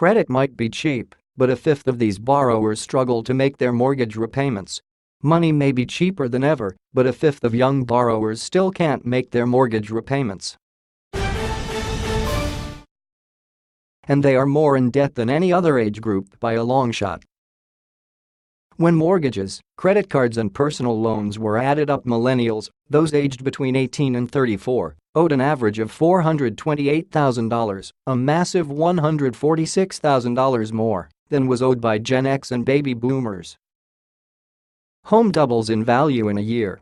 Credit might be cheap, but a fifth of these borrowers struggle to make their mortgage repayments. Money may be cheaper than ever, but a fifth of young borrowers still can't make their mortgage repayments. And they are more in debt than any other age group by a long shot. When mortgages, credit cards and personal loans were added up, millennials, those aged between 18 and 34, owed an average of $428,000, a massive $146,000 more than was owed by Gen X and baby boomers. Home doubles in value in a year.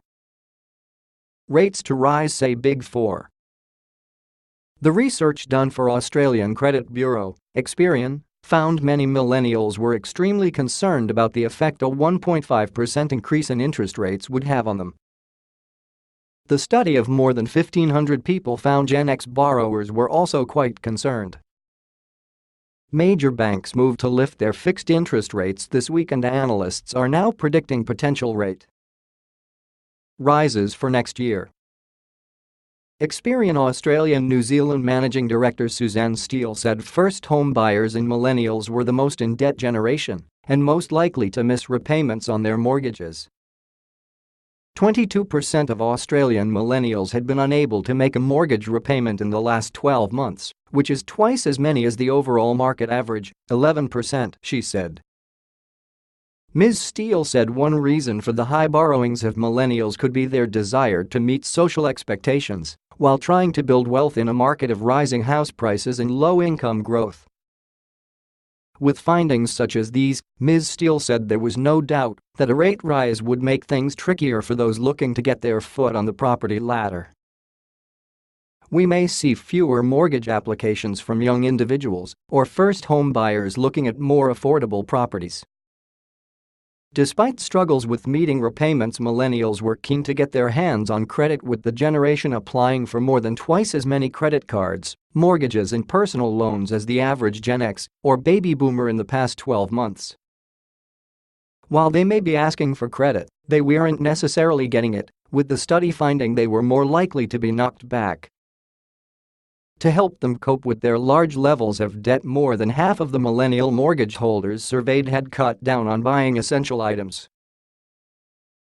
Rates to rise, say Big Four. The research done for Australian credit bureau, Experian, found many millennials were extremely concerned about the effect a 1.5% increase in interest rates would have on them. The study of more than 1,500 people found Gen X borrowers were also quite concerned. Major banks moved to lift their fixed interest rates this week, and analysts are now predicting potential rate rises for next year. Experian Australia and New Zealand Managing Director Suzanne Steele said first home buyers and millennials were the most in-debt generation and most likely to miss repayments on their mortgages. 22% of Australian millennials had been unable to make a mortgage repayment in the last 12 months, which is twice as many as the overall market average, 11%, she said. Ms. Steele said one reason for the high borrowings of millennials could be their desire to meet social expectations while trying to build wealth in a market of rising house prices and low-income growth. With findings such as these, Ms. Steele said there was no doubt that a rate rise would make things trickier for those looking to get their foot on the property ladder. We may see fewer mortgage applications from young individuals or first home buyers looking at more affordable properties. Despite struggles with meeting repayments, millennials were keen to get their hands on credit, with the generation applying for more than twice as many credit cards, mortgages and personal loans as the average Gen X or baby boomer in the past 12 months. While they may be asking for credit, they weren't necessarily getting it, with the study finding they were more likely to be knocked back. To help them cope with their large levels of debt, more than half of the millennial mortgage holders surveyed had cut down on buying essential items.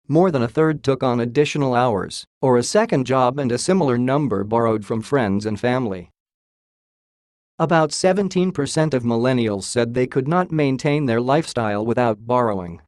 More than a third took on additional hours or a second job, and a similar number borrowed from friends and family. About 17% of millennials said they could not maintain their lifestyle without borrowing.